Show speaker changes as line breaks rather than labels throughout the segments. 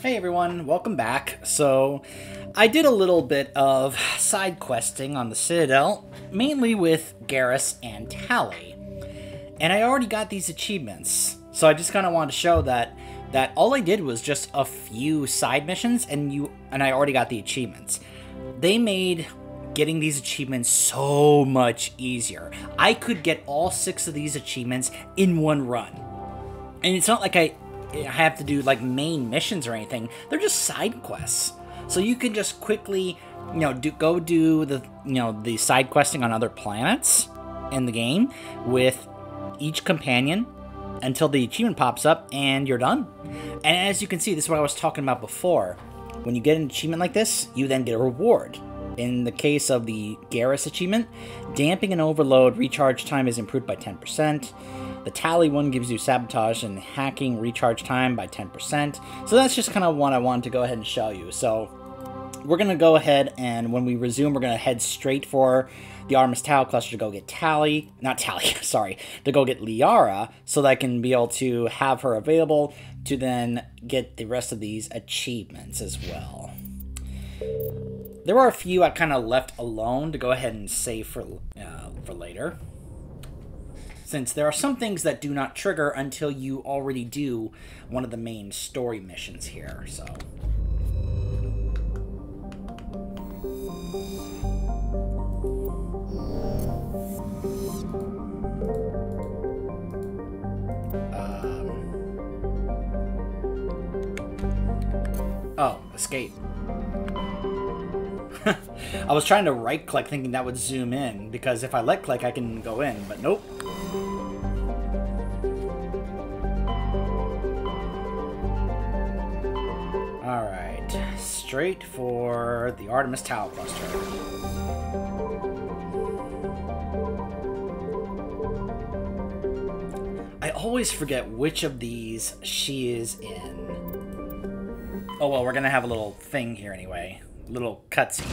Hey everyone, welcome back. So, I did a little bit of side questing on the Citadel, mainly with Garrus and Tally. And I already got these achievements. So I just kind of wanted to show that all I did was just a few side missions and I already got the achievements. They made getting these achievements so much easier. I could get all 6 of these achievements in one run. And it's not like I have to do like main missions or anything. They're just side quests. So you can just quickly, go do the side questing on other planets in the game with each companion until the achievement pops up and you're done. And as you can see, this is what I was talking about before. When you get an achievement like this, you then get a reward. In the case of the Garrus achievement, damping and overload recharge time is improved by 10%. The Tally one gives you sabotage and hacking recharge time by 10%. So that's just kind of what I wanted to go ahead and show you. So we're going to go ahead and when we resume, we're going to head straight for the Artemis Tau cluster to go get to go get Liara so that I can be able to have her available to then get the rest of these achievements as well. There were a few I kind of left alone to go ahead and save for later, since there are some things that do not trigger until you already do one of the main story missions here, so. Oh, escape. I was trying to right-click thinking that would zoom in, because if I left-click I can go in, but nope. Alright, straight for the Artemis Tau cluster. I always forget which of these she is in. Oh well, we're gonna have a little thing here anyway. Little cutscene.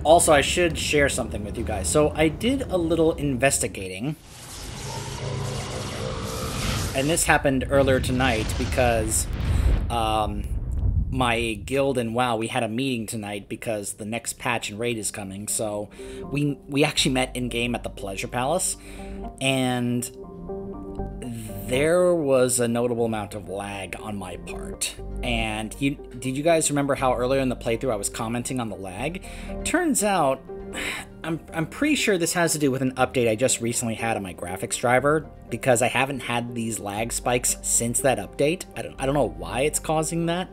Also, I should share something with you guys. So I did a little investigating. And this happened earlier tonight because my guild and WoW, we had a meeting tonight because the next patch and raid is coming. So we actually met in-game at the Pleasure Palace. And there was a notable amount of lag on my part. And did you guys remember how earlier in the playthrough I was commenting on the lag? Turns out, I'm pretty sure this has to do with an update I just recently had on my graphics driver, because I haven't had these lag spikes since that update. I don't know why it's causing that,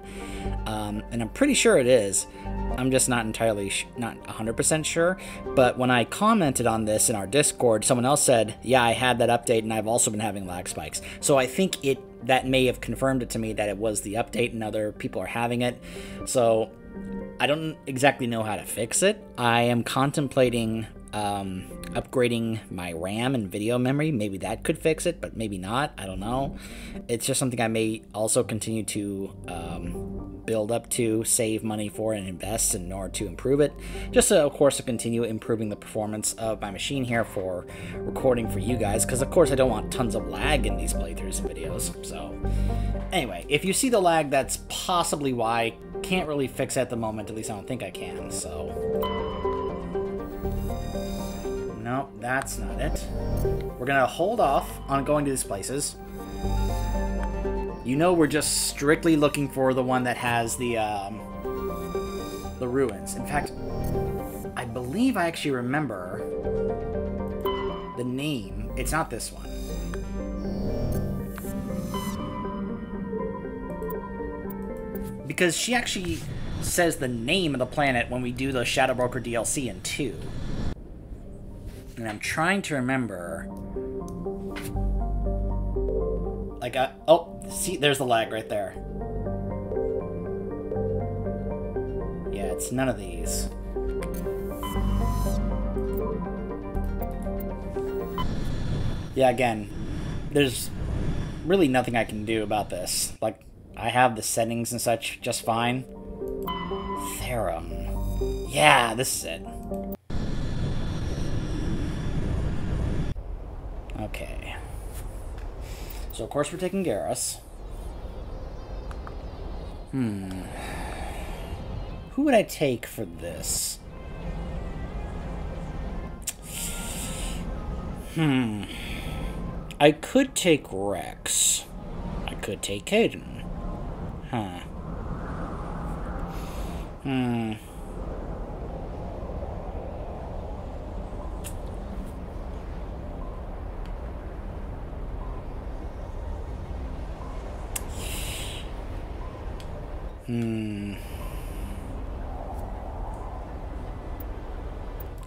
and I'm pretty sure it is. I'm just not entirely, not 100% sure, but when I commented on this in our Discord, someone else said, yeah, I had that update and I've also been having lag spikes. So I think that may have confirmed it to me that it was the update and other people are having it. So I don't exactly know how to fix it. I am contemplating upgrading my RAM and video memory. Maybe that could fix it, but maybe not. I don't know. It's just something I may also continue to build up to, save money for, and invest in order to improve it. Just to, of course, to continue improving the performance of my machine here for recording for you guys, because of course I don't want tons of lag in these playthroughs and videos. So anyway, if you see the lag, that's possibly why. Can't really fix it at the moment, at least I don't think I can, so. Nope, that's not it. We're gonna hold off on going to these places. You know, we're just strictly looking for the one that has the ruins. In fact, I believe I actually remember the name. It's not this one. Because she actually says the name of the planet when we do the Shadow Broker DLC in 2. And I'm trying to remember. Like, oh, see, there's the lag right there. Yeah, it's none of these. Yeah, again, there's really nothing I can do about this. Like, I have the settings and such just fine. Therum. Yeah, this is it. Okay. So, of course, we're taking Garrus. Who would I take for this? I could take Rex. I could take Caden. Huh.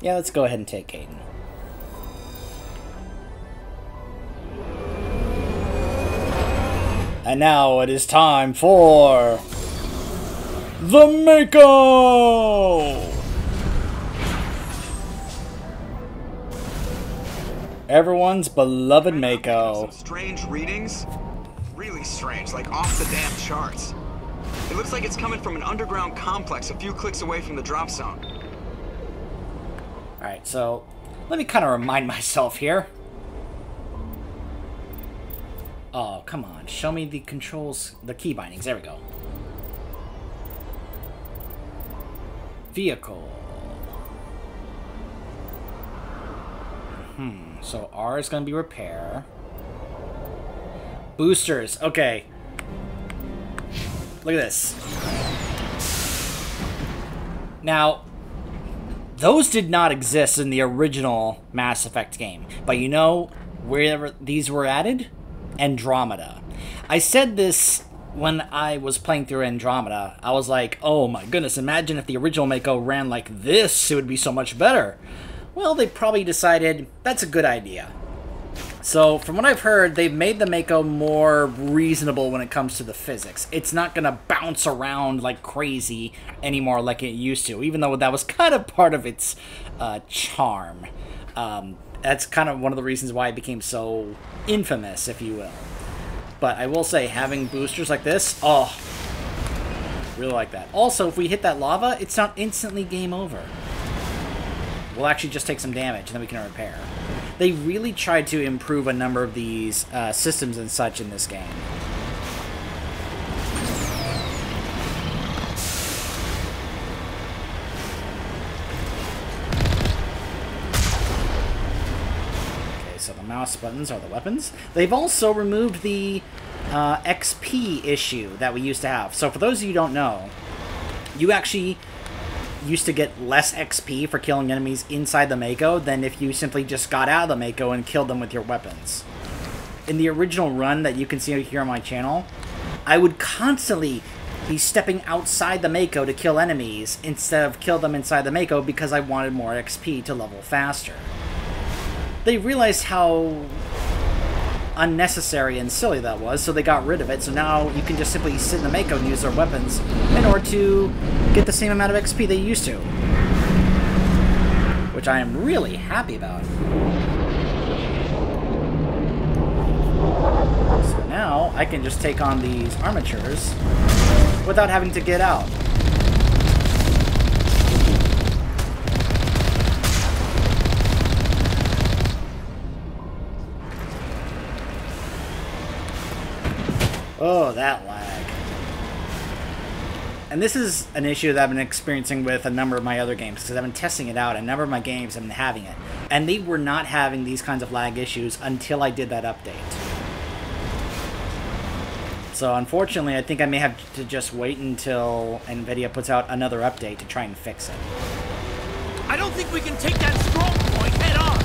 Yeah, let's go ahead and take Caden. And now it is time for the Mako! Everyone's beloved Mako.
Some strange readings? Really strange, like off the damn charts. It looks like it's coming from an underground complex a few clicks away from the drop zone.
Alright, so let me kind of remind myself here. Oh, come on. Show me the controls, the key bindings. There we go. Vehicle. So R is going to be repair. Boosters. Okay. Look at this. Now, those did not exist in the original Mass Effect game. But you know where these were added? Andromeda. I said this when I was playing through Andromeda. I was like, oh my goodness, imagine if the original Mako ran like this, it would be so much better. Well, they probably decided that's a good idea. So, from what I've heard, they've made the Mako more reasonable when it comes to the physics. It's not going to bounce around like crazy anymore like it used to, even though that was kind of part of its charm. That's kind of one of the reasons why it became so infamous, if you will. But I will say, having boosters like this, oh, really like that. Also, if we hit that lava, it's not instantly game over. We'll actually just take some damage, and then we can repair. They really tried to improve a number of these systems and such in this game. Okay, so the mouse buttons are the weapons. They've also removed the XP issue that we used to have. So for those of you who don't know, you actually used to get less XP for killing enemies inside the Mako than if you simply just got out of the Mako and killed them with your weapons. In the original run that you can see here on my channel, I would constantly be stepping outside the Mako to kill enemies instead of kill them inside the Mako because I wanted more XP to level faster. They realized how unnecessary and silly that was, so they got rid of it. So now you can just simply sit in the Mako and use their weapons in order to get the same amount of XP they used to. Which I am really happy about. So now I can just take on these armatures without having to get out. Oh, that lag. And this is an issue that I've been experiencing with a number of my other games, because I've been testing it out, and a number of my games have been having it. And they were not having these kinds of lag issues until I did that update. So unfortunately, I think I may have to just wait until NVIDIA puts out another update to try and fix it.
I don't think we can take that strong point head on!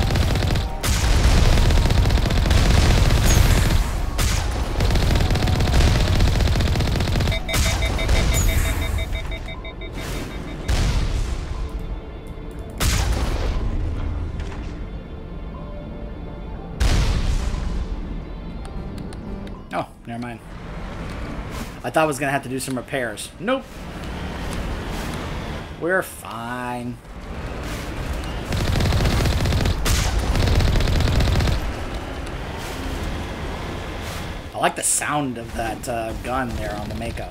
Oh, never mind. I thought I was going to have to do some repairs. Nope. We're fine. I like the sound of that gun there on the Mako.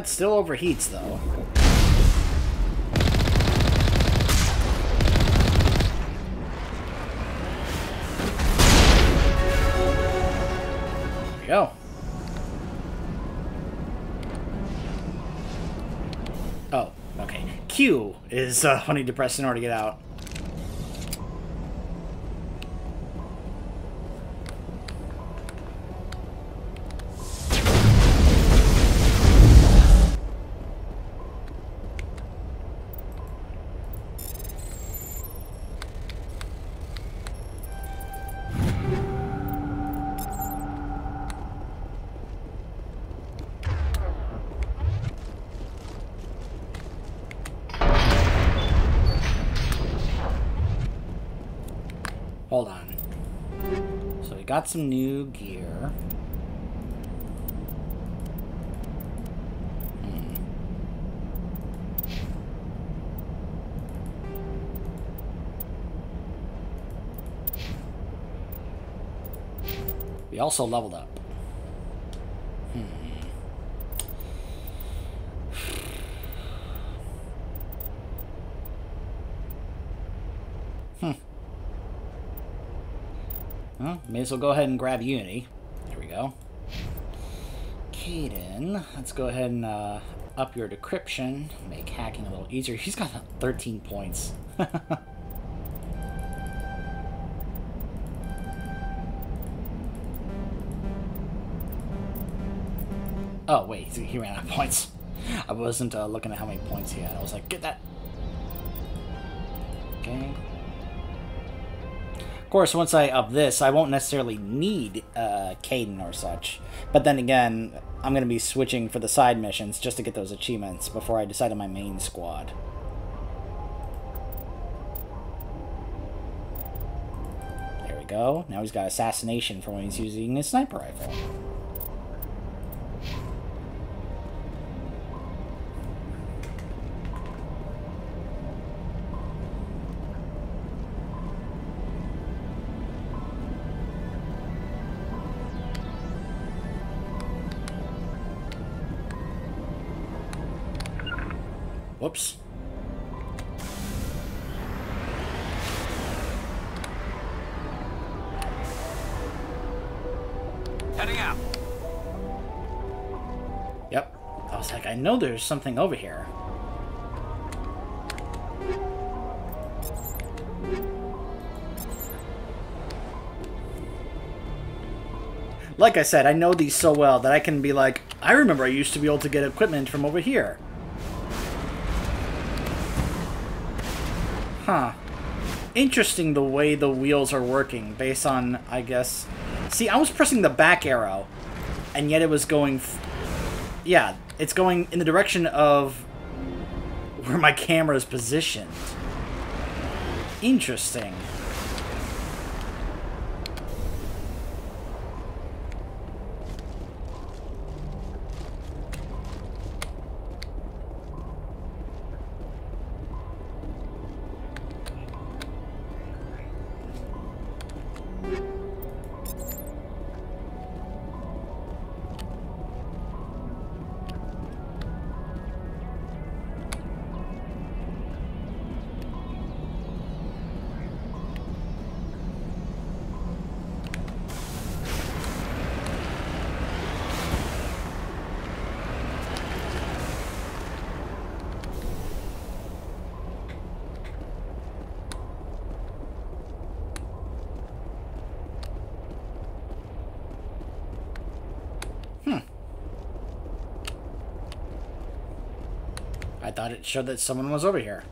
That still overheats, though. There we go. Oh, okay. Q is what I need to press in order to get out. Hold on. So we got some new gear. We also leveled up. Well, may as well go ahead and grab Unity. There we go. Caden, let's go ahead and up your decryption. Make hacking a little easier. He's got 13 points. Oh, wait, he ran out of points. I wasn't looking at how many points he had. I was like, get that. Okay. Of course, once I up this, I won't necessarily need Caden or such. But then again, I'm going to be switching for the side missions just to get those achievements before I decide on my main squad. There we go. Now he's got assassination for when he's using his sniper rifle. Whoops.
Heading out.
Yep. I was like, I know there's something over here. Like I said, I know these so well that I can be like, I remember I used to be able to get equipment from over here. Huh. Interesting the way the wheels are working based on, I guess... See, I was pressing the back arrow, and yet it was going... Yeah, it's going in the direction of where my camera is positioned. Interesting. I thought it showed that someone was over here.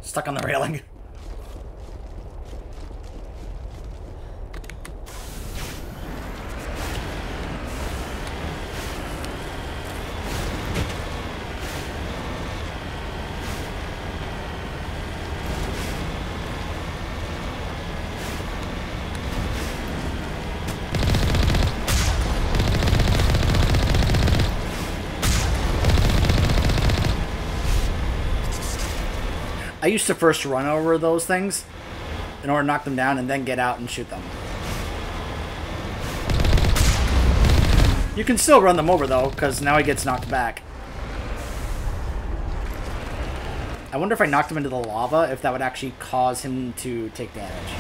Stuck on the railing. I used to first run over those things in order to knock them down and then get out and shoot them. You can still run them over though, because now he gets knocked back. I wonder if I knocked him into the lava, if that would actually cause him to take damage.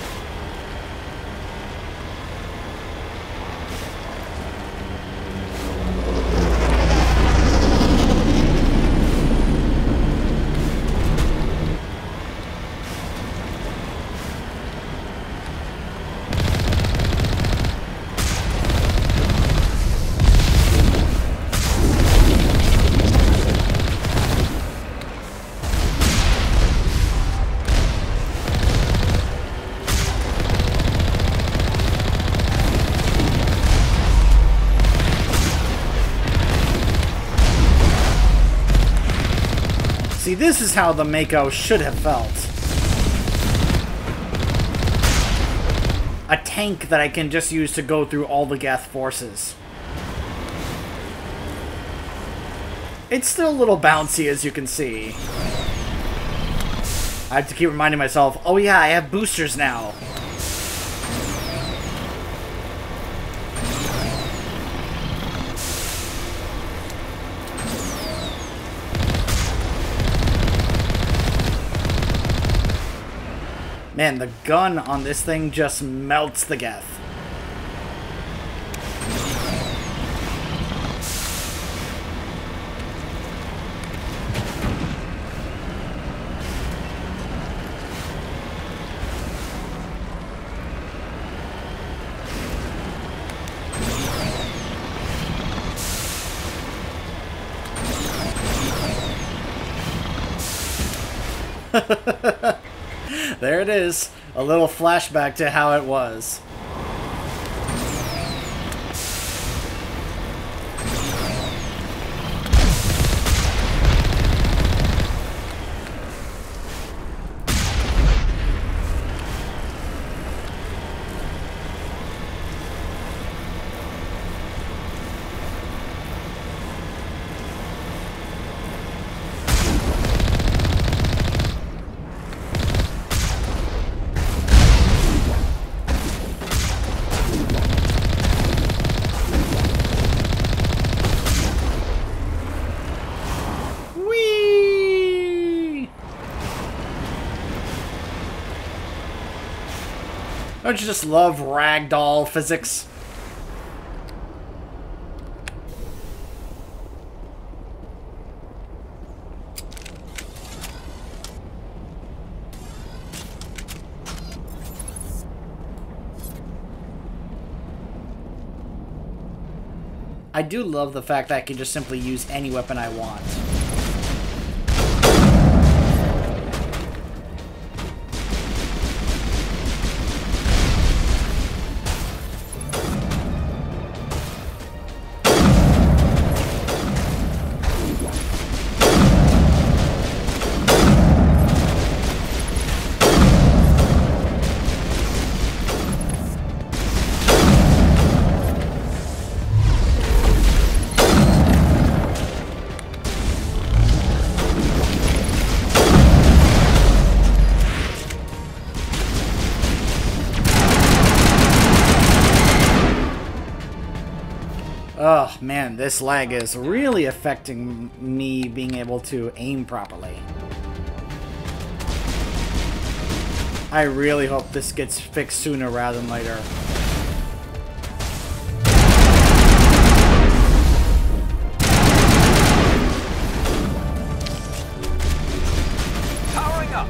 See, this is how the Mako should have felt. A tank that I can just use to go through all the Geth forces. It's still a little bouncy, as you can see. I have to keep reminding myself, oh yeah, I have boosters now. Man, the gun on this thing just melts the Geth. There it is. A little flashback to how it was. Don't you just love ragdoll physics? I do love the fact that I can just simply use any weapon I want. Oh man, this lag is really affecting me being able to aim properly. I really hope this gets fixed sooner rather than later.
Powering up.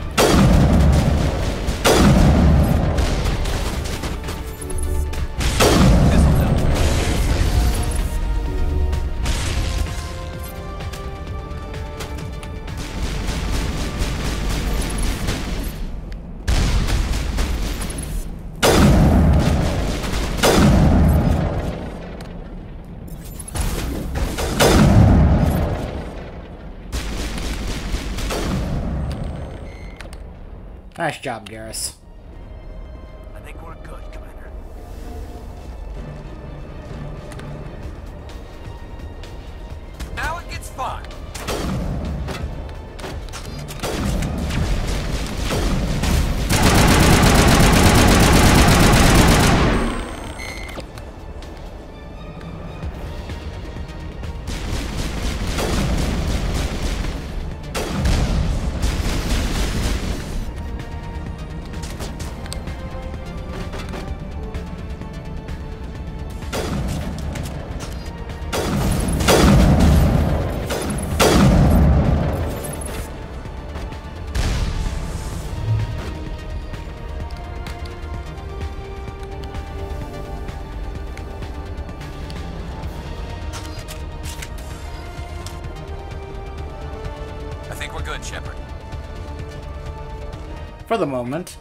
Nice job, Garrus.
I think we're good, Commander. Now it gets fun.
think we're good, Shepard.
For the moment.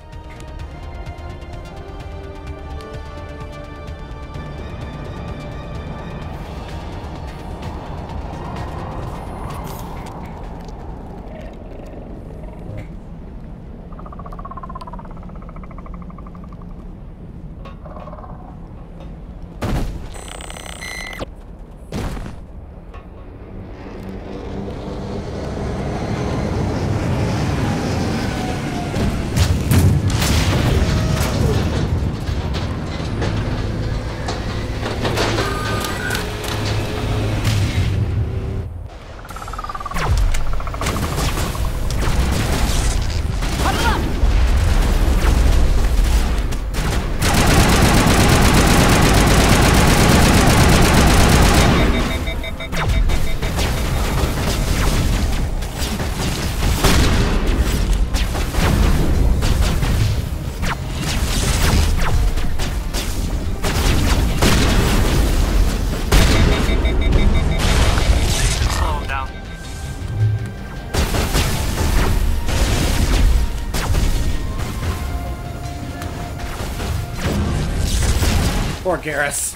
Poor Garrus.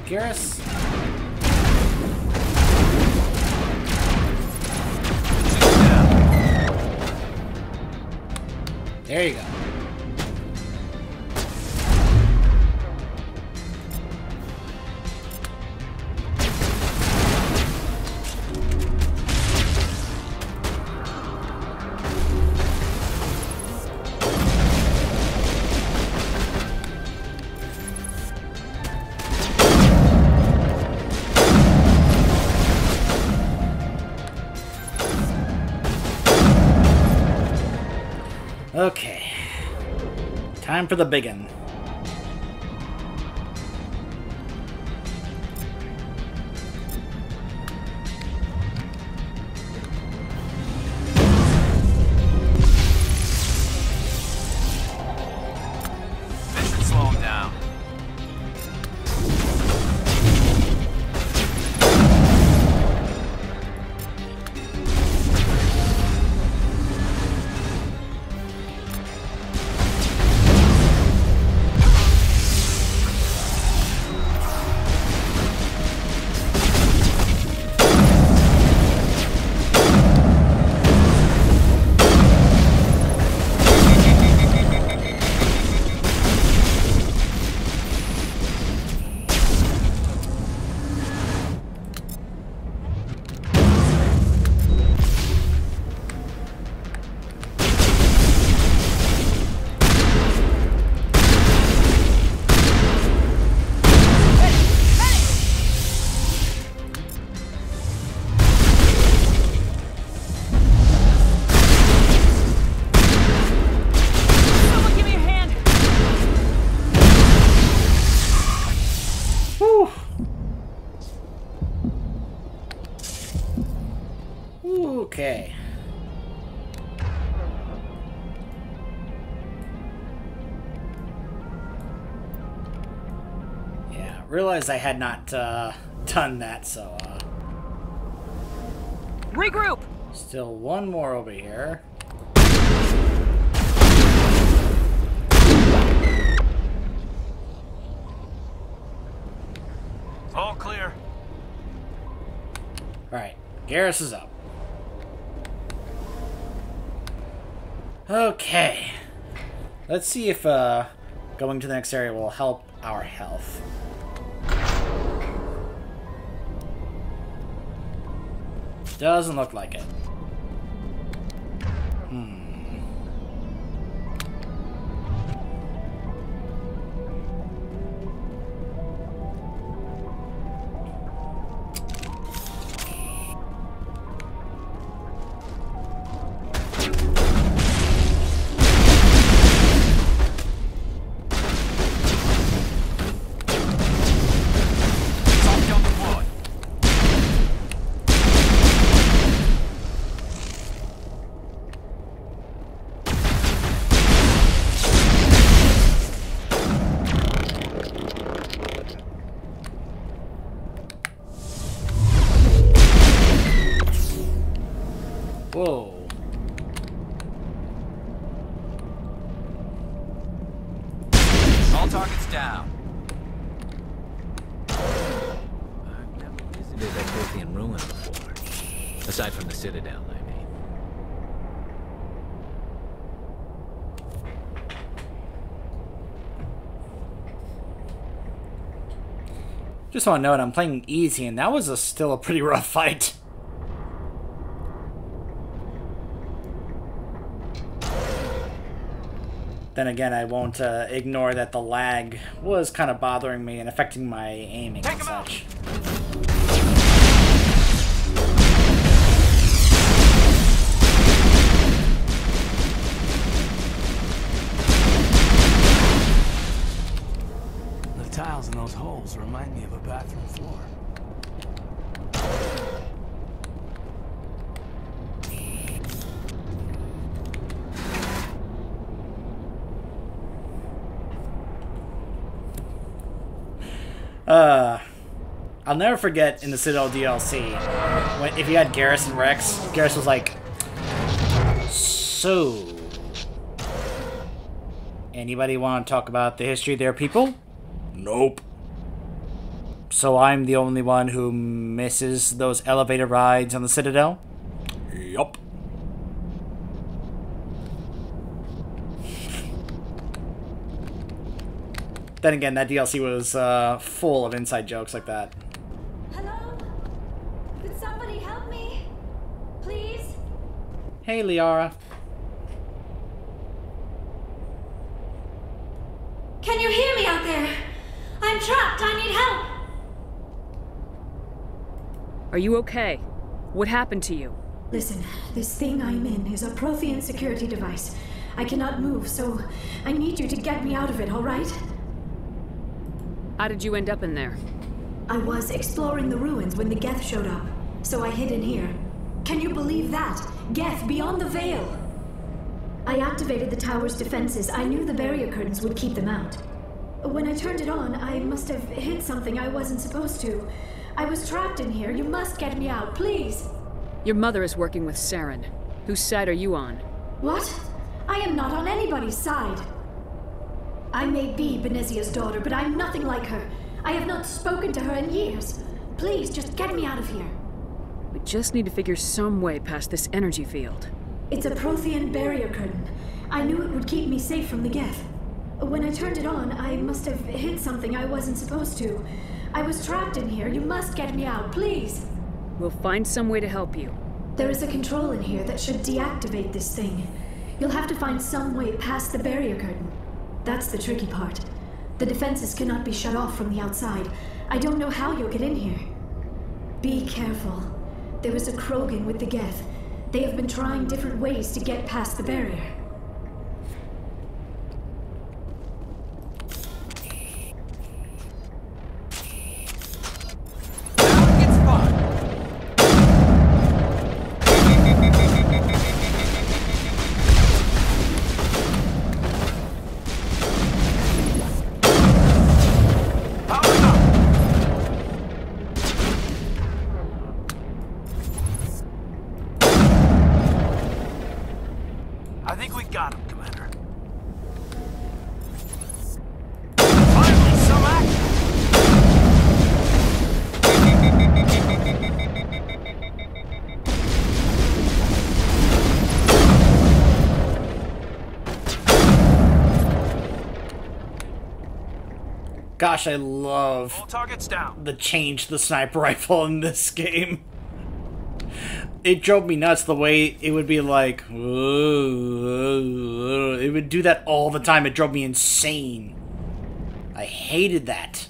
Garrus. There you go. Okay, time for the biggin.
Mission slow him down. Okay. Yeah, realized I had not done that, so
regroup.
Still one more over here.
All clear.
All right, Garrus is up. Okay. Let's see if going to the next area will help our health. Doesn't look like it. Whoa.
All targets down.
I've never visited a Prothean ruin before. Aside from the Citadel, I mean.
Just want to note, I'm playing easy, and that was still a pretty rough fight. Then again, I won't ignore that the lag was kind of bothering me and affecting my aiming and such.
The tiles in those holes remind me of a bathroom floor.
I'll never forget in the Citadel DLC, if you had Garrus and Rex, Garrus was like, so, anybody want to talk about the history of their people? Nope. So I'm the only one who misses those elevator rides on the Citadel? Yup. Then again, that DLC was full of inside jokes like that.
Hello? Could somebody help me? Please?
Hey, Liara.
Can you hear me out there? I'm trapped. I need help.
Are you okay? What happened to you?
Listen, this thing I'm in is a Prothean security device. I cannot move, so I need you to get me out of it, all right?
How did you end up in there?
I was exploring the ruins when the Geth showed up, so I hid in here. Can you believe that? Geth beyond the veil! I activated the tower's defenses. I knew the barrier curtains would keep them out. When I turned it on, I must have hit something I wasn't supposed to. I was trapped in here. You must get me out, please!
Your mother is working with Saren. Whose side are you on?
What? I am not on anybody's side. I may be Benezia's daughter, but I'm nothing like her. I have not spoken to her in years. Please, just get me out of here.
We just need to figure some way past this energy field.
It's a Prothean barrier curtain. I knew it would keep me safe from the Geth. When I turned it on, I must have hit something I wasn't supposed to. I was trapped in here. You must get me out, please.
We'll find some way to help you.
There is a control in here that should deactivate this thing. You'll have to find some way past the barrier curtain. That's the tricky part. The defenses cannot be shut off from the outside. I don't know how you'll get in here. Be careful. There is a Krogan with the Geth. They have been trying different ways to get past the barrier.
I think we got him, Commander. Finally, some action!
Gosh, I love
All targets down.
the change the sniper rifle in this game. It drove me nuts the way it would be like, it would do that all the time. It drove me insane. I hated that.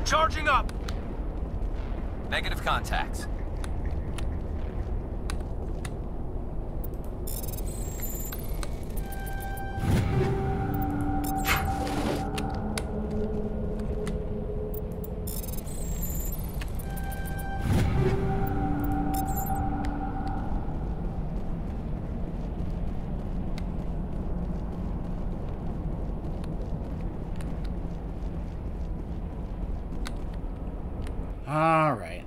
Charging up.
Negative contacts.
All right.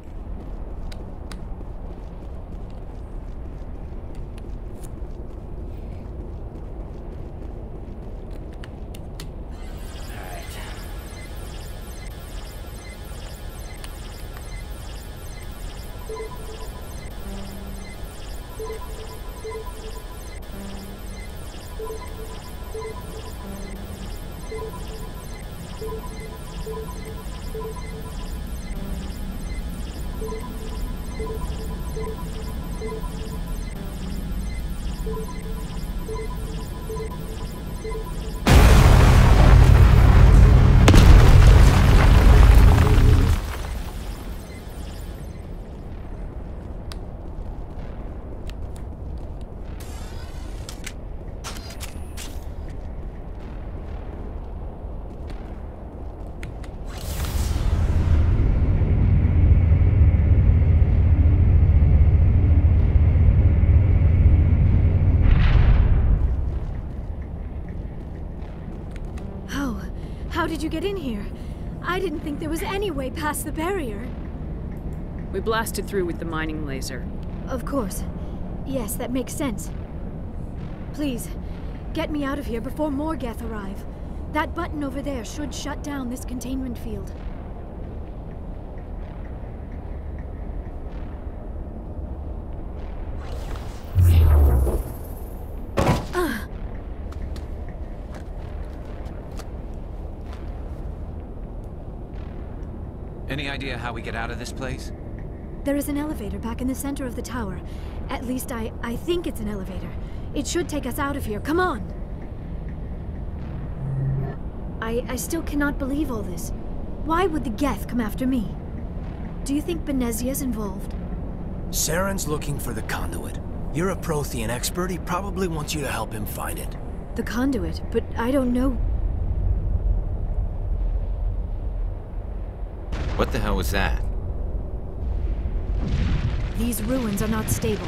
How did you get in here? I didn't think there was any way past the barrier.
We blasted through with the mining laser.
Of course. Yes, that makes sense. Please, get me out of here before more Geth arrive. That button over there should shut down this containment field.
Any idea how we get out of this place?
There is an elevator back in the center of the tower. At least I think it's an elevator. It should take us out of here. Come on! I still cannot believe all this. Why would the Geth come after me? Do you think Benezia's involved?
Saren's looking for the conduit. You're a Prothean expert. He probably wants you to help him find it.
The conduit, but I don't know.
What the hell was that?
These ruins are not stable.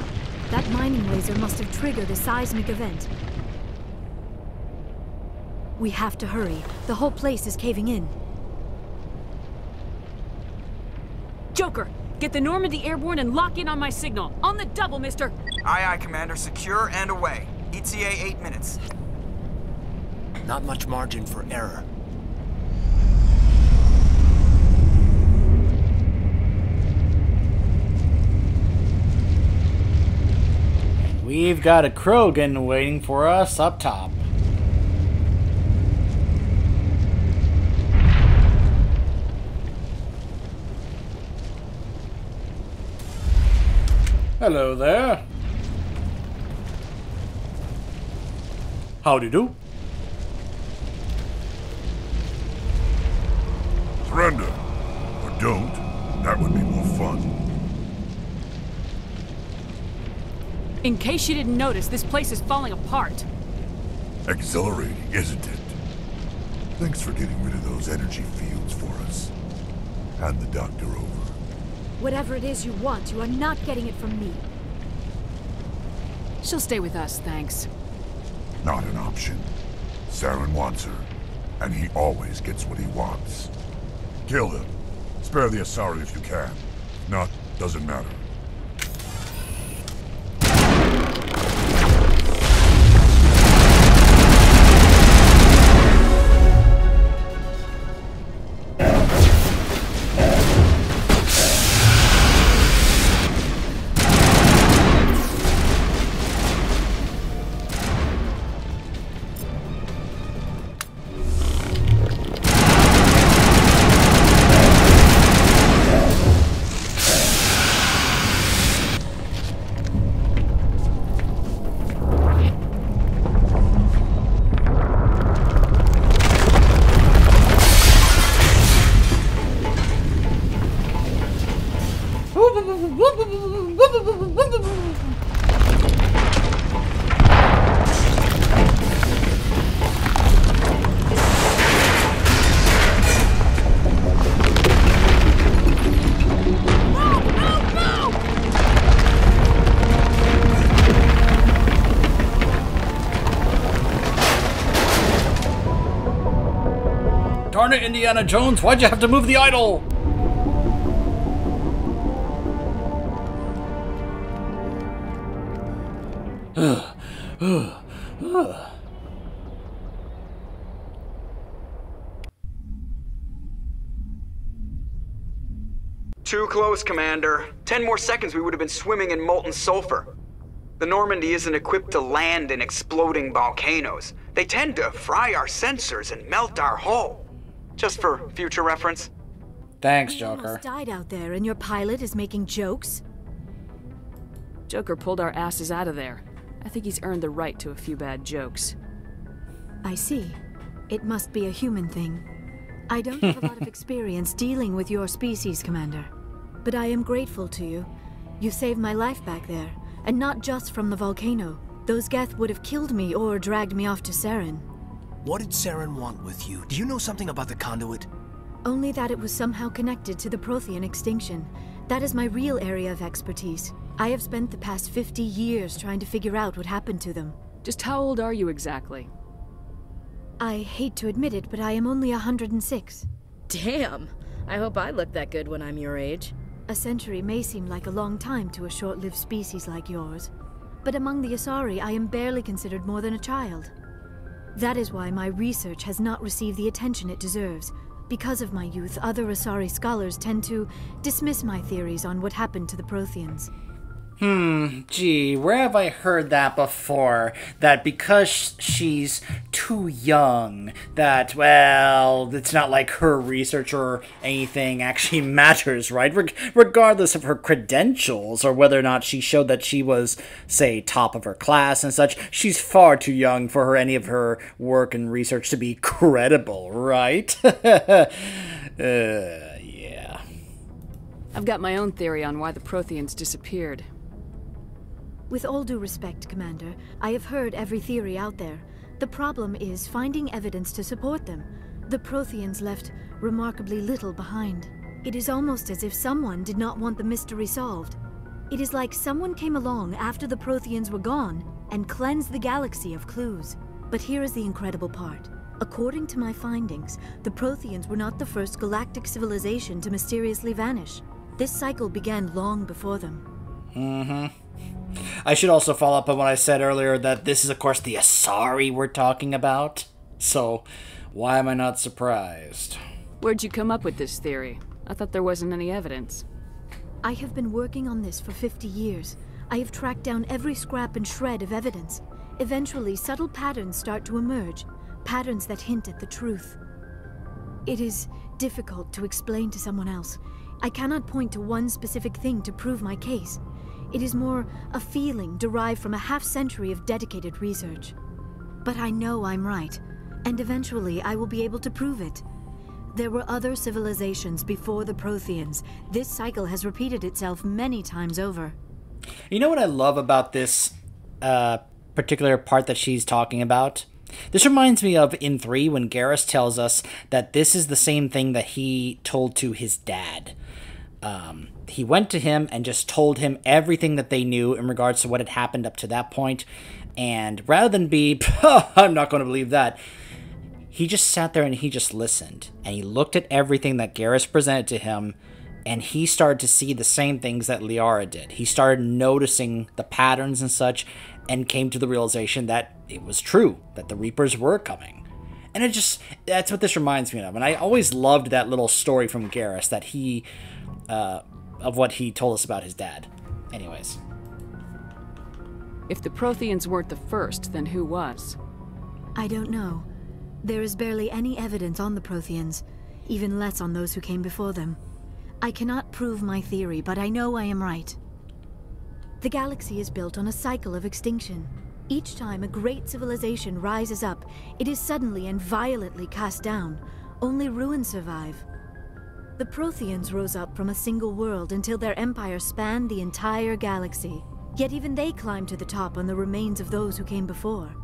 That mining laser must have triggered a seismic event. We have to hurry. The whole place is caving in.
Joker, get the Normandy airborne and lock in on my signal. On the double, mister!
Aye, aye, Commander. Secure and away. ETA 8 minutes.
Not much margin for error.
We've got a Krogan waiting for us up top. Hello there. Howdy do.
Surrender. Or don't. That would be more fun.
In case you didn't notice, this place is falling apart.
Exhilarating, isn't it? Thanks for getting rid of those energy fields for us. Hand the doctor over.
Whatever it is you want, you are not getting it from me.
She'll stay with us, thanks.
Not an option. Saren wants her, and he always gets what he wants. Kill him. Spare the Asari if you can. If not, doesn't matter.
Indiana Jones, why'd you have to move the idol?
Too close, Commander. 10 more seconds we would have been swimming in molten sulfur. The Normandy isn't equipped to land in exploding volcanoes. They tend to fry our sensors and melt our hull. Just for future reference.
Thanks,
We
Joker.
almost died out there, and your pilot is making jokes?
Joker pulled our asses out of there. I think he's earned the right to a few bad jokes.
I see. It must be a human thing. I don't have a lot of experience dealing with your species, Commander. But I am grateful to you. You saved my life back there, and not just from the volcano. Those Geth would have killed me or dragged me off to Saren.
What did Saren want with you? Do you know something about the conduit?
Only that it was somehow connected to the Prothean extinction. That is my real area of expertise. I have spent the past 50 years trying to figure out what happened to them.
Just how old are you exactly?
I hate to admit it, but I am only 106.
Damn! I hope I look that good when I'm your age.
A century may seem like a long time to a short-lived species like yours, but among the Asari, I am barely considered more than a child. That is why my research has not received the attention it deserves. Because of my youth, other Asari scholars tend to dismiss my theories on what happened to the Protheans.
Gee, where have I heard that before? That because she's too young, that, well, it's not like her research or anything actually matters, right? Regardless of her credentials or whether or not she showed that she was, say, top of her class and such, she's far too young for any of her work and research to be credible, right? Yeah.
I've got my own theory on why the Protheans disappeared.
With all due respect, Commander, I have heard every theory out there. The problem is finding evidence to support them. The Protheans left remarkably little behind. It is almost as if someone did not want the mystery solved. It is like someone came along after the Protheans were gone and cleansed the galaxy of clues. But here is the incredible part. According to my findings, the Protheans were not the first galactic civilization to mysteriously vanish. This cycle began long before them.
I should also follow up on what I said earlier, that this is, of course, the Asari we're talking about. So, why am I not surprised?
Where'd you come up with this theory? I thought there wasn't any evidence.
I have been working on this for 50 years. I have tracked down every scrap and shred of evidence. Eventually, subtle patterns start to emerge, patterns that hint at the truth. It is difficult to explain to someone else. I cannot point to one specific thing to prove my case. It is more a feeling derived from a half-century of dedicated research. But I know I'm right, and eventually I will be able to prove it. There were other civilizations before the Protheans. This cycle has repeated itself many times over.
You know what I love about this particular part that she's talking about? This reminds me of in 3 when Garrus tells us that this is the same thing that he told to his dad. He went to him and just told him everything that they knew in regards to what had happened up to that point. And rather than be, I'm not going to believe that, he just sat there and he just listened. And he looked at everything that Garrus presented to him, and he started to see the same things that Liara did. He started noticing the patterns and such, and came to the realization that it was true, that the Reapers were coming. And that's what this reminds me of. And I always loved that little story from Garrus, that he, of what he told us about his dad. Anyways.
If the Protheans weren't the first, then who was?
I don't know. There is barely any evidence on the Protheans, even less on those who came before them. I cannot prove my theory, but I know I am right. The galaxy is built on a cycle of extinction. Each time a great civilization rises up, it is suddenly and violently cast down. Only ruins survive. The Protheans rose up from a single world until their empire spanned the entire galaxy. Yet even they climbed to the top on the remains of those who came before.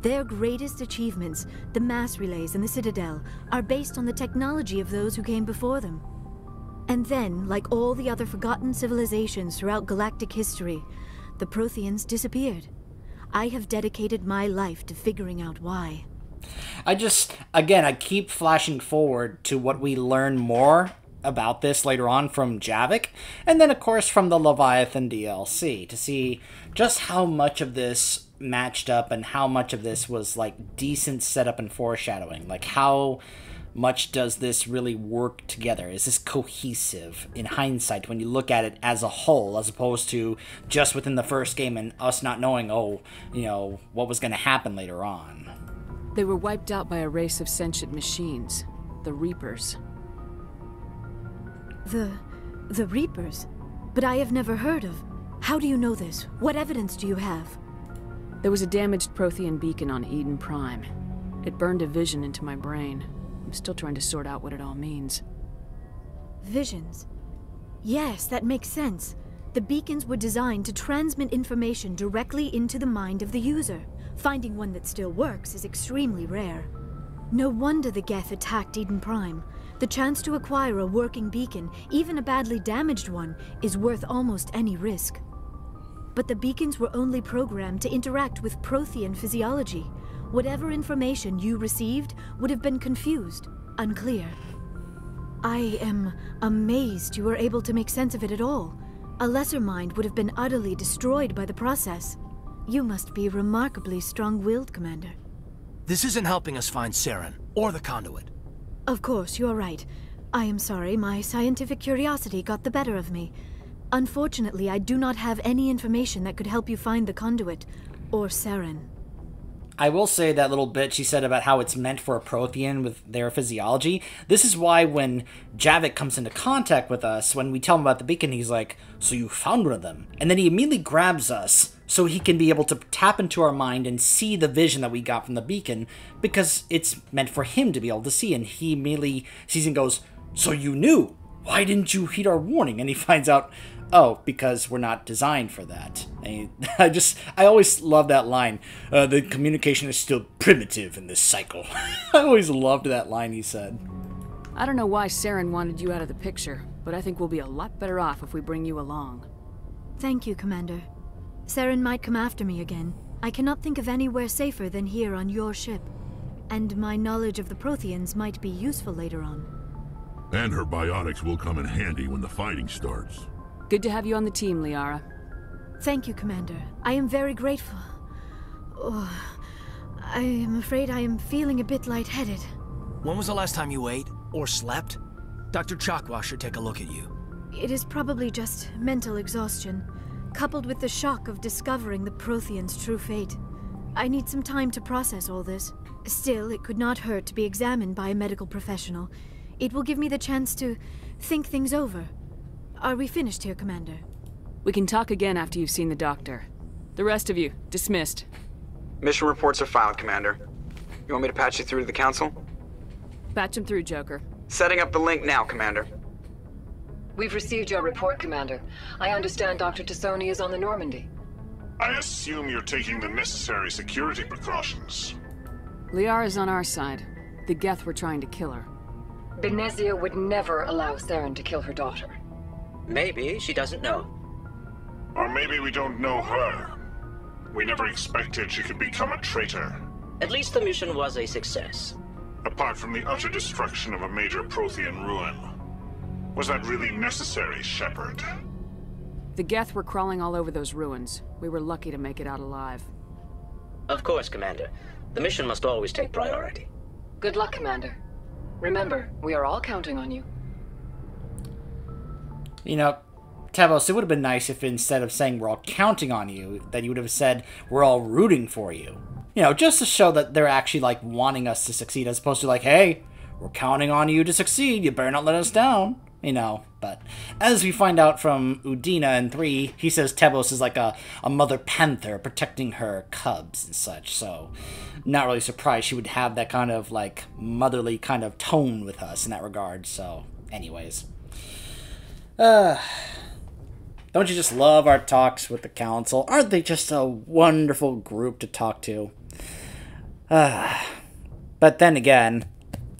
Their greatest achievements, the mass relays and the Citadel, are based on the technology of those who came before them. And then, like all the other forgotten civilizations throughout galactic history, the Protheans disappeared. I have dedicated my life to figuring out why.
I keep flashing forward to what we learn more about this later on from Javik, and then of course from the Leviathan DLC, to see just how much of this matched up and how much of this was like decent setup and foreshadowing. Like, how much does this really work together? Is this cohesive in hindsight when you look at it as a whole, as opposed to just within the first game and us not knowing, what was going to happen later on?
They were wiped out by a race of sentient machines, the Reapers.
The Reapers? But I have never heard of. How do you know this? What evidence do you have?
There was a damaged Prothean beacon on Eden Prime. It burned a vision into my brain. I'm still trying to sort out what it all means.
Visions. Yes, that makes sense. The beacons were designed to transmit information directly into the mind of the user. Finding one that still works is extremely rare. No wonder the Geth attacked Eden Prime. The chance to acquire a working beacon, even a badly damaged one, is worth almost any risk. But the beacons were only programmed to interact with Prothean physiology. Whatever information you received would have been confused, unclear. I am amazed you were able to make sense of it at all. A lesser mind would have been utterly destroyed by the process. You must be remarkably strong-willed, Commander.
This isn't helping us find Saren, or the conduit.
Of course, you're right. I am sorry, my scientific curiosity got the better of me. Unfortunately, I do not have any information that could help you find the conduit, or Saren.
I will say that little bit she said about how it's meant for a Prothean with their physiology. This is why when Javik comes into contact with us, when we tell him about the beacon, he's like, "So you found one of them?" And then he immediately grabs us so he can be able to tap into our mind and see the vision that we got from the beacon, because it's meant for him to be able to see. And he immediately sees and goes, "So you knew? Why didn't you heed our warning?" And he finds out, oh, because we're not designed for that. I always love that line. The communication is still primitive in this cycle. I always loved that line he said.
I don't know why Saren wanted you out of the picture, but I think we'll be a lot better off if we bring you along.
Thank you, Commander. Saren might come after me again. I cannot think of anywhere safer than here on your ship. And my knowledge of the Protheans might be useful later on.
And her biotics will come in handy when the fighting starts.
Good to have you on the team, Liara.
Thank you, Commander. I am very grateful. Oh, I am afraid I am feeling a bit lightheaded.
When was the last time you ate, or slept? Dr. Chakwa should take a look at you.
It is probably just mental exhaustion, coupled with the shock of discovering the Prothean's true fate. I need some time to process all this. Still, it could not hurt to be examined by a medical professional. It will give me the chance to think things over. Are we finished here, Commander?
We can talk again after you've seen the doctor. The rest of you, dismissed.
Mission reports are filed, Commander. You want me to patch you through to the Council?
Patch him through, Joker.
Setting up the link now, Commander.
We've received your report, Commander. I understand Dr. Tassoni is on the Normandy.
I assume you're taking the necessary security precautions.
Liara's on our side. The Geth were trying to kill her.
Benezia would never allow Saren to kill her daughter.
Maybe she doesn't know.
Or maybe we don't know her. We never expected she could become a traitor.
At least the mission was a success.
Apart from the utter destruction of a major Prothean ruin. Was that really necessary, Shepard?
The Geth were crawling all over those ruins. We were lucky to make it out alive.
Of course, Commander. The mission must always take priority.
Good luck, Commander. Remember, we are all counting on you.
You know, Tevos, it would have been nice if instead of saying we're all counting on you, that you would have said we're all rooting for you. You know, just to show that they're actually, like, wanting us to succeed, as opposed to, like, hey, we're counting on you to succeed, you better not let us down. You know, but as we find out from Udina in 3, he says Tevos is like a mother panther protecting her cubs and such, so not really surprised she would have that kind of, like, motherly kind of tone with us in that regard, so anyways. Don't you just love our talks with the Council? Aren't they just a wonderful group to talk to? But then again,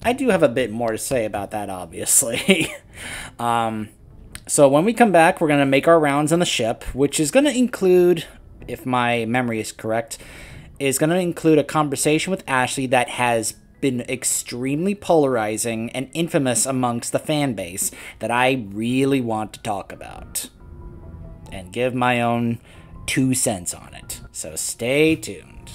I do have a bit more to say about that, obviously. So when we come back, we're going to make our rounds on the ship, which is going to include, if my memory is correct, is going to include a conversation with Ashley that has been extremely polarizing and infamous amongst the fan base that I really want to talk about and give my own 2 cents on it. So stay tuned.